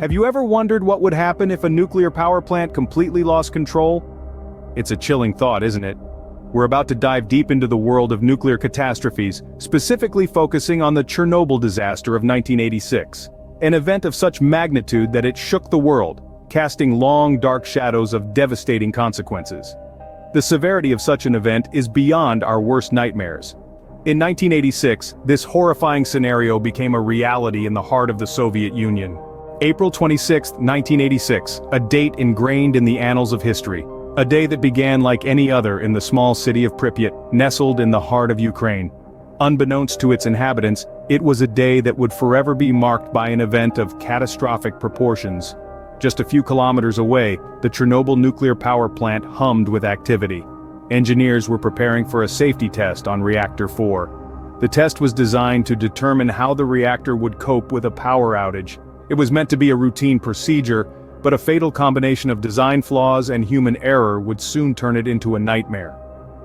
Have you ever wondered what would happen if a nuclear power plant completely lost control? It's a chilling thought, isn't it? We're about to dive deep into the world of nuclear catastrophes, specifically focusing on the Chernobyl disaster of 1986. An event of such magnitude that it shook the world, casting long, dark shadows of devastating consequences. The severity of such an event is beyond our worst nightmares. In 1986, this horrifying scenario became a reality in the heart of the Soviet Union. April 26, 1986, a date ingrained in the annals of history. A day that began like any other in the small city of Pripyat, nestled in the heart of Ukraine. Unbeknownst to its inhabitants, it was a day that would forever be marked by an event of catastrophic proportions. Just a few kilometers away, the Chernobyl nuclear power plant hummed with activity. Engineers were preparing for a safety test on Reactor 4. The test was designed to determine how the reactor would cope with a power outage. It was meant to be a routine procedure, but a fatal combination of design flaws and human error would soon turn it into a nightmare.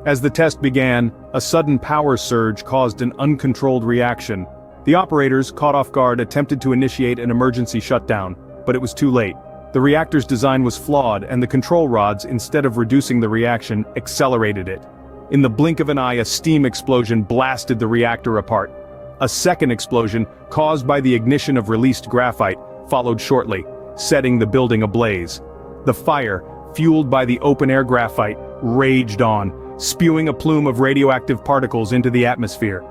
As the test began, a sudden power surge caused an uncontrolled reaction. The operators, caught off guard, attempted to initiate an emergency shutdown, but it was too late. The reactor's design was flawed, and the control rods, instead of reducing the reaction, accelerated it. In the blink of an eye, a steam explosion blasted the reactor apart. A second explosion, caused by the ignition of released graphite, followed shortly, setting the building ablaze. The fire, fueled by the open-air graphite, raged on, spewing a plume of radioactive particles into the atmosphere.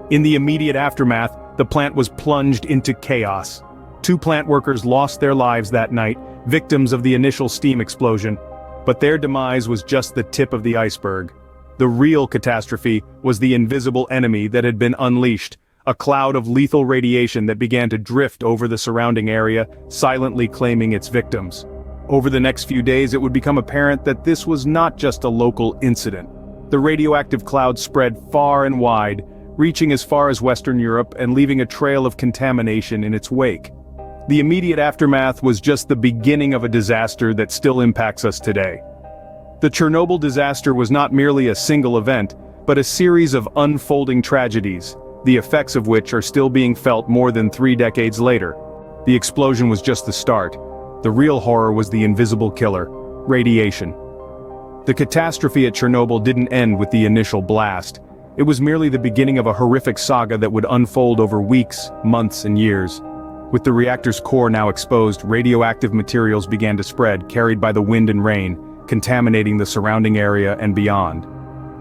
In the immediate aftermath, the plant was plunged into chaos. 2 plant workers lost their lives that night, victims of the initial steam explosion. But their demise was just the tip of the iceberg. The real catastrophe was the invisible enemy that had been unleashed. A cloud of lethal radiation that began to drift over the surrounding area, silently claiming its victims. Over the next few days, it would become apparent that this was not just a local incident. The radioactive cloud spread far and wide, reaching as far as Western Europe and leaving a trail of contamination in its wake. The immediate aftermath was just the beginning of a disaster that still impacts us today. The Chernobyl disaster was not merely a single event, but a series of unfolding tragedies, the effects of which are still being felt more than 3 decades later. The explosion was just the start. The real horror was the invisible killer: radiation. The catastrophe at Chernobyl didn't end with the initial blast. It was merely the beginning of a horrific saga that would unfold over weeks, months, and years. With the reactor's core now exposed, radioactive materials began to spread, carried by the wind and rain, contaminating the surrounding area and beyond.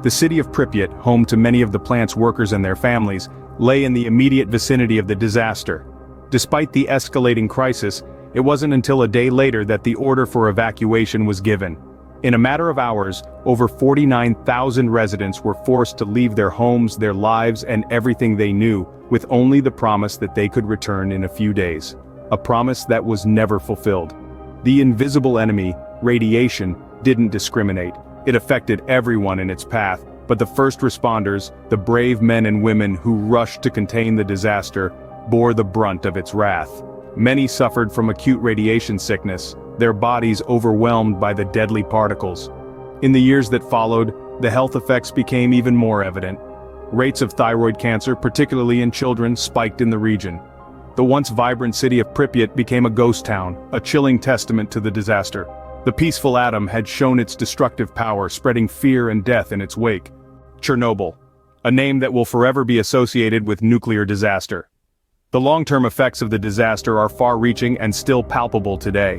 The city of Pripyat, home to many of the plant's workers and their families, lay in the immediate vicinity of the disaster. Despite the escalating crisis, it wasn't until a day later that the order for evacuation was given. In a matter of hours, over 49,000 residents were forced to leave their homes, their lives, and everything they knew, with only the promise that they could return in a few days. A promise that was never fulfilled. The invisible enemy, radiation, didn't discriminate. It affected everyone in its path, but the first responders, the brave men and women who rushed to contain the disaster, bore the brunt of its wrath. Many suffered from acute radiation sickness, their bodies overwhelmed by the deadly particles. In the years that followed, the health effects became even more evident. Rates of thyroid cancer, particularly in children, spiked in the region. The once vibrant city of Pripyat became a ghost town, a chilling testament to the disaster. The peaceful atom had shown its destructive power, spreading fear and death in its wake. Chernobyl, a name that will forever be associated with nuclear disaster. The long-term effects of the disaster are far-reaching and still palpable today.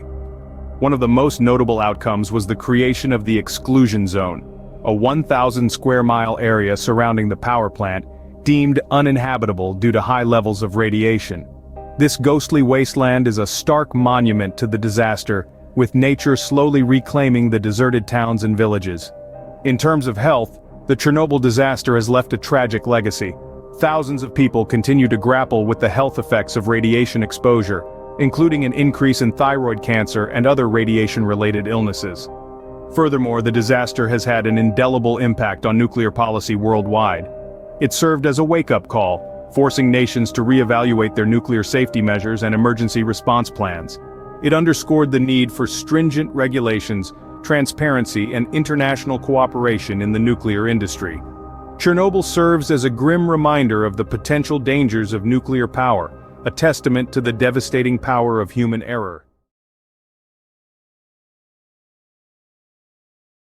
One of the most notable outcomes was the creation of the exclusion zone, a 1,000 square mile area surrounding the power plant, deemed uninhabitable due to high levels of radiation. This ghostly wasteland is a stark monument to the disaster, with nature slowly reclaiming the deserted towns and villages. In terms of health, the Chernobyl disaster has left a tragic legacy. Thousands of people continue to grapple with the health effects of radiation exposure, including an increase in thyroid cancer and other radiation-related illnesses. Furthermore, the disaster has had an indelible impact on nuclear policy worldwide. It served as a wake-up call, forcing nations to reevaluate their nuclear safety measures and emergency response plans. It underscored the need for stringent regulations, transparency, and international cooperation in the nuclear industry. Chernobyl serves as a grim reminder of the potential dangers of nuclear power, a testament to the devastating power of human error.